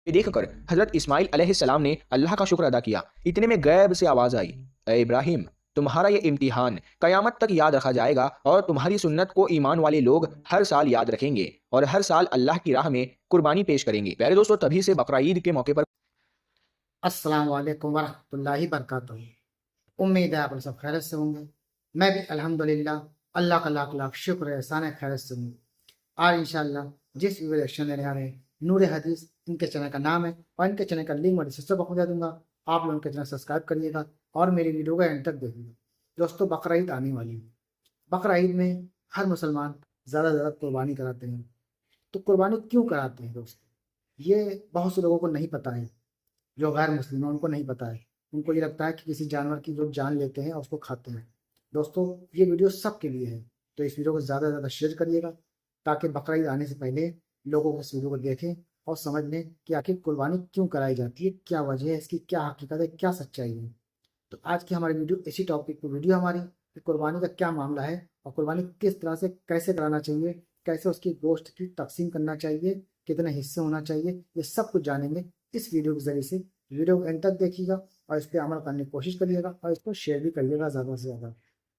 ये देखकर हजरत इस्माइल अलैहिस्सलाम ने अल्लाह का शुक्र अदा किया। इतने में गैब से आवाज आई, ए इब्राहिम, तुम्हारा ये इम्तिहान कयामत तक याद रखा जाएगा और तुम्हारी सुन्नत को ईमान वाले लोग हर साल याद रखेंगे और हर साल अल्लाह की राह में कुर्बानी पेश करेंगे। प्यारे दोस्तों, तभी से बकरा ईद के मौके पर अस्सलाम वालेकुम वरहमतुल्लाहि वबरकातुहू। उम्मीद है आप लोग सब खैरियत से होंगे। मैं भी अल्हम्दुलिल्लाह अल्लाह का लाख लाख शुक्र है, एहसान है, खैरियत से हूँ। आज इंशाल्लाह जिस वीडियो रिएक्शन देने आ रहे हैं नूर हदीस, इनके चैनल का नाम है और इनके चैनल का लिंक मैं डिस्क्रिप्शन बॉक्स में दे दूँगा। आप लोग इनके चैनल सब्सक्राइब करिएगा और मेरी वीडियो को एंड तक देखिएगा। दोस्तों, बकरा ईद आने वाली है। बकरा ईद में हर मुसलमान ज़्यादा से ज़्यादा कुर्बानी कराते हैं। तो कुर्बानी क्यों कराते हैं दोस्तों, ये बहुत से लोगों को नहीं पता है। जो गैर मुस्लिम है उनको नहीं पता है। उनको ये लगता है कि किसी जानवर की जो जान लेते हैं और उसको खाते हैं। दोस्तों, ये वीडियो सबके लिए है, तो इस वीडियो को ज़्यादा से ज़्यादा शेयर करिएगा ताकि बकरा ईद आने से पहले लोगों को इस वीडियो को देखें और समझ लें कि आखिर कुर्बानी क्यों कराई जाती है, क्या वजह है इसकी, क्या हकीकत है, क्या सच्चाई है। तो आज की हमारी वीडियो इसी टॉपिक पर वीडियो हमारी कि कुर्बानी का क्या मामला है और कुर्बानी किस तरह से कैसे कराना चाहिए, कैसे उसकी गोश्त की तकसीम करना चाहिए, कितने हिस्से होना चाहिए, ये सब कुछ जानेंगे इस वीडियो के ज़रिए से। वीडियो को एंड तक देखिएगा और इस पर अमल करने की कोशिश करिएगा और इसको शेयर भी करिएगा ज़्यादा से ज़्यादा।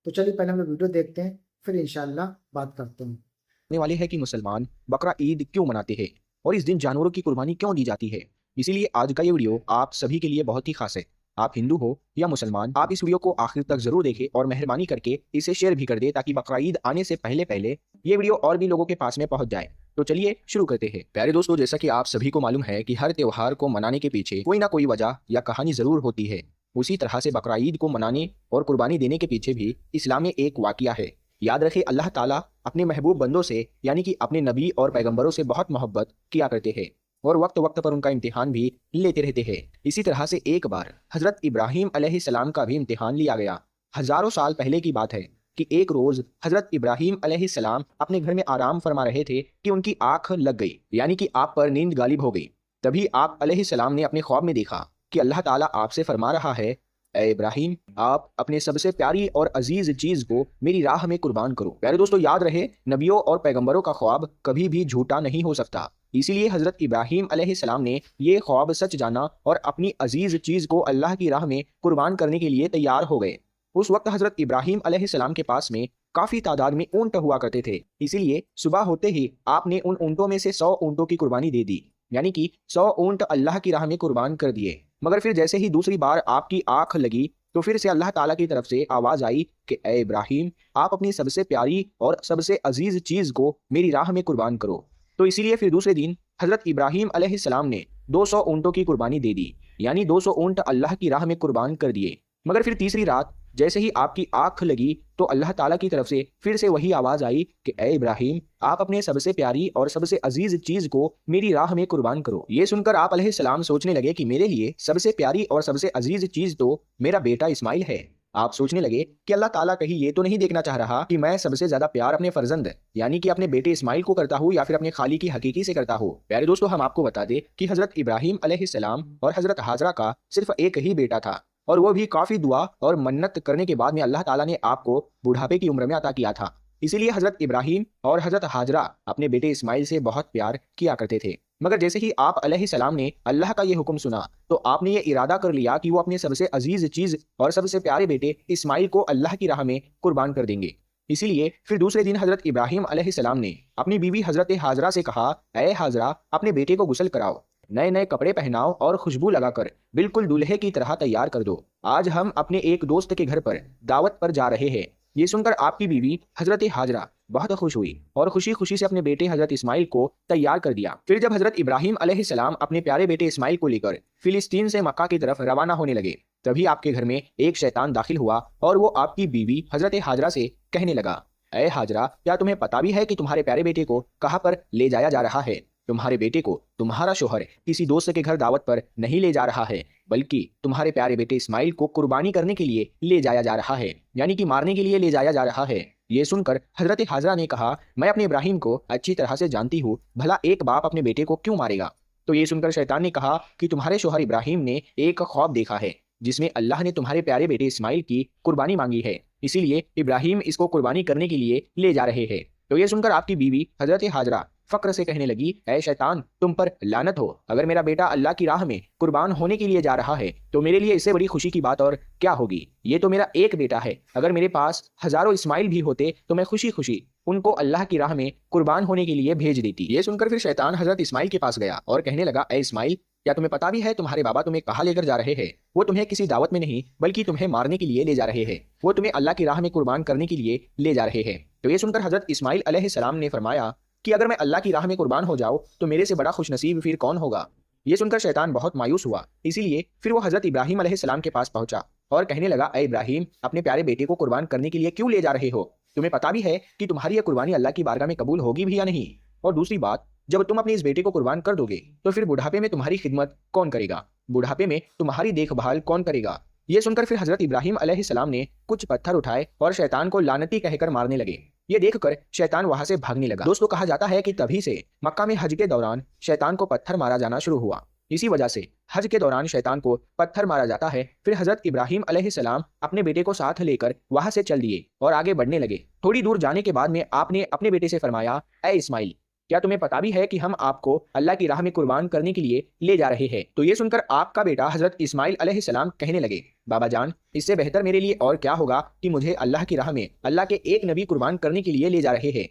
तो चलिए पहले हम लोग वीडियो देखते हैं, फिर इंशाल्लाह बात करते हैं। होने वाले है कि मुसलमान बकरा ईद क्यों मनाते हैं और इस दिन जानवरों की कुर्बानी क्यों दी जाती है। इसीलिए आज का ये वीडियो आप सभी के लिए बहुत ही खास है। आप हिंदू हो या मुसलमान, आप इस वीडियो को आखिर तक जरूर देखें और मेहरबानी करके इसे शेयर भी कर दे ताकि बकरा ईद आने से पहले पहले ये वीडियो और भी लोगों के पास में पहुंच जाए। तो चलिए शुरू करते हैं। प्यारे दोस्तों, जैसा कि आप सभी को मालूम है कि हर त्योहार को मनाने के पीछे कोई ना कोई वजह या कहानी जरूर होती है। उसी तरह से बकरा ईद को मनाने और कुर्बानी देने के पीछे भी इस्लाम में एक वाकया है। याद रखें, अल्लाह ताला अपने महबूब बंदों से यानी कि अपने नबी और पैगंबरों से बहुत मोहब्बत किया करते हैं और वक्त वक्त पर उनका इम्तिहान भी लेते रहते हैं। इसी तरह से एक बार हजरत इब्राहीम अलैहिस्सलाम का भी इम्तिहान लिया गया। हजारों साल पहले की बात है कि एक रोज हजरत इब्राहीम अलैहिस्सलाम अपने घर में आराम फरमा रहे थे कि उनकी आंख लग गई, यानी कि आप पर नींद गालिब हो गई। तभी आप अलैहिस्सलाम ने अपने ख्वाब में देखा कि अल्लाह ताला आपसे फरमा रहा है, ए इब्राहिम, आप अपने सबसे प्यारी और अजीज चीज को मेरी राह में कुर्बान करो। प्यारे दोस्तों, याद रहे, नबियों और पैगंबरों का ख्वाब कभी भी झूठा नहीं हो सकता। इसीलिए हजरत इब्राहीम अलैहिस्सलाम ने ये ख्वाब सच जाना और अपनी अजीज चीज को अल्लाह की राह में कुर्बान करने के लिए तैयार हो गए। उस वक्त हजरत इब्राहीम अलैहिस्सलाम के पास में काफी तादाद में ऊंट हुआ करते थे। इसीलिए सुबह होते ही आपने उन ऊंटों में से 100 ऊंटों की कुर्बानी दे दी, यानी कि 100 ऊंट अल्लाह की राह में कुर्बान कर दिए। मगर फिर जैसे ही दूसरी बार आपकी आंख लगी तो फिर से अल्लाह ताला की तरफ से आवाज आई कि ए इब्राहिम, आप अपनी सबसे प्यारी और सबसे अजीज चीज को मेरी राह में कुर्बान करो। तो इसीलिए फिर दूसरे दिन हजरत इब्राहीम अलैहिस्सलाम ने 200 ऊंटों की कुर्बानी दे दी, यानी 200 ऊंट अल्लाह की राह में कुर्बान कर दिए। मगर फिर तीसरी रात जैसे ही आपकी आंख लगी तो अल्लाह ताला की तरफ से फिर से वही आवाज आई कि ए इब्राहिम, आप अपने सबसे प्यारी और सबसे अजीज चीज को मेरी राह में कुर्बान करो। ये सुनकर आप अलैहिस्सलाम सोचने लगे कि मेरे लिए सबसे प्यारी और सबसे अजीज चीज तो मेरा बेटा इस्माइल है। आप सोचने लगे कि अल्लाह ताला कहीं ये तो नहीं देखना चाह रहा कि मैं सबसे ज्यादा प्यार अपने फर्जंद यानी कि अपने बेटे इस्माइल को करता हूँ या फिर अपने खाली की हकीकी से करता हूँ। प्यारे दोस्तों, हम आपको बता दें कि हजरत इब्राहिम अलैहिस्सलाम और हजरत हाजरा का सिर्फ एक ही बेटा था और वो भी काफी दुआ और मन्नत करने के बाद में अल्लाह ताला ने आपको बुढ़ापे की उम्र में अता किया था। इसीलिए हजरत इब्राहिम और हजरत हाजरा अपने बेटे इस्माइल से बहुत प्यार किया करते थे। मगर जैसे ही आप अलैहिस्सलाम ने अल्लाह का ये हुक्म सुना तो आपने ये इरादा कर लिया कि वो अपने सबसे अजीज चीज और सबसे प्यारे बेटे इस्माइल को अल्लाह की राह में कुर्बान कर देंगे। इसीलिए फिर दूसरे दिन हजरत इब्राहिम अलैहिस्सलाम ने अपनी बीवी हजरत हाजरा से कहा, ए हाजरा, अपने बेटे को गुस्ल कराओ, नए नए कपड़े पहनाओ और खुशबू लगाकर बिल्कुल दूल्हे की तरह तैयार कर दो। आज हम अपने एक दोस्त के घर पर दावत पर जा रहे हैं। ये सुनकर आपकी बीवी हजरत हाजरा बहुत खुश हुई और खुशी खुशी से अपने बेटे हजरत इस्माइल को तैयार कर दिया। फिर जब हजरत इब्राहिम अलैहिस्सलाम अपने प्यारे बेटे इस्माइल को लेकर फिलिस्तीन से मक्का की तरफ रवाना होने लगे, तभी आपके घर में एक शैतान दाखिल हुआ और वो आपकी बीवी हजरत हाजरा से कहने लगा, ए हाजरा, क्या तुम्हें पता भी है कि तुम्हारे प्यारे बेटे को कहाँ पर ले जाया जा रहा है? तुम्हारे बेटे को तुम्हारा शोहर किसी दोस्त के घर दावत पर नहीं ले जा रहा है, बल्कि तुम्हारे प्यारे बेटे इस्माइल को कुर्बानी करने के लिए ले जाया जा रहा है, यानी कि मारने के लिए ले जाया जा रहा है। ये सुनकर हजरत हाजरा ने कहा, मैं अपने इब्राहिम को अच्छी तरह से जानती हूँ, भला एक बाप अपने बेटे को क्यों मारेगा? तो ये सुनकर शैतान ने कहा कि तुम्हारे शोहर इब्राहिम ने एक ख्वाब देखा है जिसमें अल्लाह ने तुम्हारे प्यारे बेटे इस्माइल की कुर्बानी मांगी है, इसीलिए इब्राहिम इसको कुर्बानी करने के लिए ले जा रहे हैं। तो ये सुनकर आपकी बीवी हजरत हाजरा فخر سے کہنے لگی اے شیطان تم پر لعنت ہو، اگر میرا بیٹا اللہ کی راہ میں قربان ہونے کے لیے جا رہا ہے تو میرے لیے اس سے بڑی خوشی کی بات اور کیا ہوگی؟ یہ تو میرا ایک بیٹا ہے، اگر میرے پاس ہزاروں اسماعیل بھی ہوتے تو میں خوشی خوشی ان کو اللہ کی راہ میں قربان ہونے کے لیے بھیج دیتی۔ یہ سن کر پھر شیطان حضرت اسماعیل کے پاس گیا اور کہنے لگا اے اسماعیل، کیا تمہیں پتا بھی ہے تمہارے بابا تمہیں کہاں لے کر جا رہے ہیں؟ وہ تمہیں کسی دعوت میں نہیں بلکہ تمہیں مارنے کے لیے لے جا رہے ہیں، وہ تمہیں اللہ کی راہ میں قربان کرنے کے لیے لے جا رہے ہیں۔ تو یہ سن کر حضرت اسماعیل علیہ السلام نے فرمایا کہ اگر میں اللہ کی راہ میں قربان ہو جاؤں تو میرے سے بڑا خوش نصیب پھر کون ہوگا؟ یہ سن کر شیطان بہت مایوس ہوا، اسی لیے پھر وہ حضرت ابراہیم علیہ السلام کے پاس پہنچا اور کہنے لگا اے ابراہیم، اپنے پیارے بیٹے کو قربان کرنے کے لیے کیوں لے جا رہے ہو؟ تمہیں پتا بھی ہے کہ تمہاری یہ قربانی اللہ کی بارگاہ میں قبول ہوگی بھی یا نہیں؟ اور دوسری بات، جب تم اپنے اس بیٹے کو قربان کر دو گے تو پھر بڑھاپے میں تمہاری خدمت کون کرے گا؟ بڑھاپے میں تمہاری دیکھ بھال کون کرے گا؟ یہ سن کر پھر حضرت ابراہیم علیہ السلام نے کچھ پتھر اٹھائے اور شیطان کو لعنتی کہہ کر مارنے لگے۔ یہ دیکھ کر شیطان وہاں سے بھاگنے لگا۔ دوستو، کہا جاتا ہے کہ تبھی سے مکہ میں حج کے دوران شیطان کو پتھر مارا جانا شروع ہوا، اسی وجہ سے حج کے دوران شیطان کو پتھر مارا جاتا ہے۔ پھر حضرت ابراہیم علیہ السلام اپنے بیٹے کو ساتھ لے کر وہاں سے چل دیے اور آگے بڑھنے لگے۔ تھوڑی دور جانے کے بعد میں آپ نے اپنے بیٹے سے فرمایا اے اسماعیل، کیا تمہیں پتا بھی ہے کہ ہم آپ کو اللہ کی راہ میں قربان کرنے کے لیے لے جا رہے ہیں؟ تو یہ سن کر آپ کا بیٹا حضرت اسماعیل علیہ السلام کہنے لگے بابا جان، اس سے بہتر میرے لیے اور کیا ہوگا کہ مجھے اللہ کی راہ میں اللہ کے ایک نبی قربان کرنے کے لیے لے جا رہے ہیں،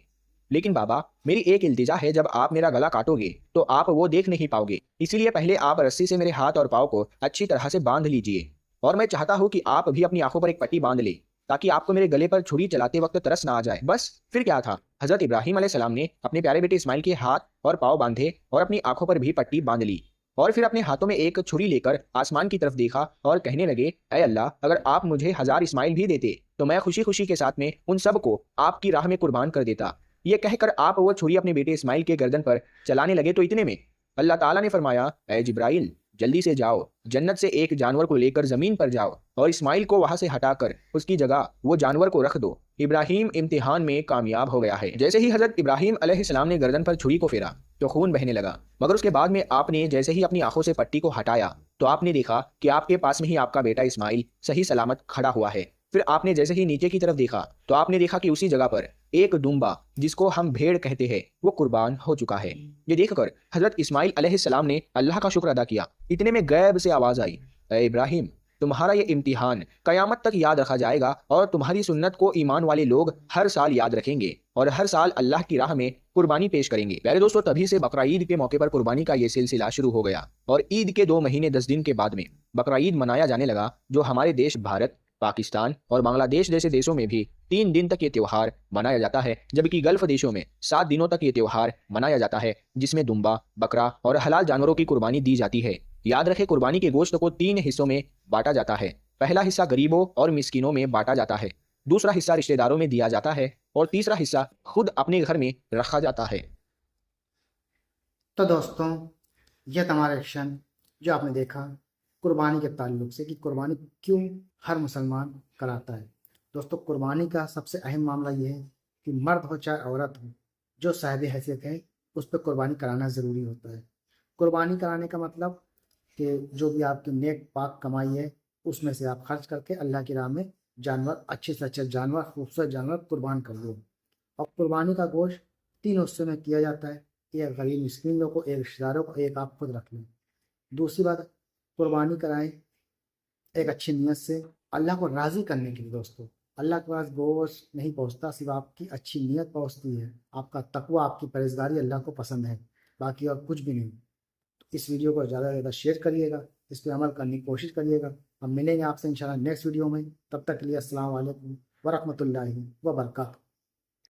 لیکن بابا میری ایک التجا ہے، جب آپ میرا گلا کاٹو گے تو آپ وہ دیکھ نہیں پاؤ گے، اسی لیے پہلے آپ رسی سے میرے ہاتھ اور پاؤں کو اچھی طرح سے باندھ لیجئے، اور میں چاہتا ہوں کہ آپ بھی اپنی آنکھوں پر ایک پٹی باندھ لیں تاکہ آپ کو میرے گلے پر چھری چلاتے وقت ترس نہ آ جائے۔ بس پھر کیا تھا، حضرت ابراہیم علیہ السلام نے اپنے پیارے بیٹے اسماعیل کے ہاتھ اور پاؤں باندھے اور اپنی آنکھوں پر بھی پٹی باندھ لی، اور پھر اپنے ہاتھوں میں ایک چھری لے کر آسمان کی طرف دیکھا اور کہنے لگے اے اللہ، اگر آپ مجھے 1000 اسماعیل بھی دیتے تو میں خوشی خوشی کے ساتھ میں ان سب کو آپ کی راہ میں قربان کر دیتا۔ یہ کہہ کر آپ وہ چھری اپنے بیٹے اسماعیل کے گردن پر چلانے لگے تو اتنے میں اللہ تعالیٰ نے فرمایا اے جبرائیل، جلدی سے جاؤ، جنت سے ایک جانور کو لے کر زمین پر جاؤ اور اسماعیل کو وہاں سے ہٹا کر اس کی جگہ وہ جانور کو رکھ دو۔ ابراہیم امتحان میں کامیاب ہو گیا ہے۔ جیسے ہی حضرت ابراہیم علیہ السلام نے گردن پر چھری کو پھیرا تو خون بہنے لگا، مگر اس کے بعد میں آپ نے جیسے ہی اپنی آنکھوں سے پٹی کو ہٹایا تو آپ نے دیکھا کہ آپ کے پاس میں ہی آپ کا بیٹا اسماعیل صحیح سلامت کھڑا ہوا ہے۔ پھر آپ نے جیسے ہی نیچے کی طرف دیکھا تو آپ نے دیکھا کہ اسی جگہ پر ایک دمبا، جس کو ہم بھیڑ کہتے ہیں، وہ قربان ہو چکا ہے۔ یہ دیکھ کر حضرت اسماعیل علیہ السلام نے اللہ کا شکر ادا کیا۔ اتنے میں غیب سے آواز آئی اے ابراہیم، تمہارا یہ امتحان قیامت تک یاد رکھا جائے گا اور تمہاری سنت کو ایمان والے لوگ ہر سال یاد رکھیں گے اور ہر سال اللہ کی راہ میں قربانی پیش کریں گے۔ پیارے دوستو، تبھی سے بقرہ عید کے موقع پر قربانی کا یہ سلسلہ شروع ہو گیا اور عید کے 2 مہینے 10 دن کے بعد میں بقرہ عید منایا جانے لگا، جو ہمارے دیش بھارت، پاکستان اور بنگلہ دیش جیسے دیشوں میں بھی 3 دن تک یہ تیوہار منایا جاتا ہے، جبکہ گلف دیشوں میں 7 دنوں تک یہ تیوہار منایا جاتا ہے، جس میں دمبا، بکرا اور حلال جانوروں کی قربانی دی جاتی ہے۔ یاد رکھیں، قربانی کے گوشت کو 3 حصوں میں بانٹا جاتا ہے۔ پہلا حصہ غریبوں اور مسکینوں میں بانٹا جاتا ہے، دوسرا حصہ رشتہ داروں میں دیا جاتا ہے اور تیسرا حصہ خود اپنے گھر میں رکھا جاتا ہے۔ تو دوستوں، یہ تمہارا ایکشن جو آپ نے دیکھا قربانی کے تعلق سے کہ قربانی کیوں ہر مسلمان کراتا ہے۔ دوستوں، قربانی کا سب سے اہم معاملہ یہ ہے کہ مرد ہو چاہے عورت ہو، جو صاحب حیثیت ہے اس پہ قربانی کرانا ضروری ہوتا ہے۔ قربانی کرانے کا مطلب کہ جو بھی آپ کی نیک پاک کمائی ہے اس میں سے آپ خرچ کر کے اللہ کی راہ میں جانور، اچھے سے اچھے جانور، خوبصورت جانور قربان کر دو۔ اور قربانی کا گوشت 3 حصوں میں کیا جاتا ہے، ایک غریب مسکین لوگوں کو، ایک رشتہ داروں کو، ایک آپ خود رکھ لیں۔ دوسری بات، قربانی کرائیں ایک اچھی نیت سے اللہ کو راضی کرنے کے لیے۔ دوستوں، اللہ کے پاس گوشت نہیں پہنچتا، صرف آپ کی اچھی نیت پہنچتی ہے، آپ کا تقوی، آپ کی پرہیزگاری اللہ کو پسند ہے، باقی اور کچھ بھی نہیں۔ تو اس ویڈیو کو زیادہ سے زیادہ شیئر کریے گا، اس پہ عمل کرنے کی کوشش کریے گا۔ ہم ملیں گے آپ سے انشاءاللہ نیکسٹ ویڈیو میں، تب تک کے لیے السلام علیکم ورحمۃ اللہ وبرکاتہ۔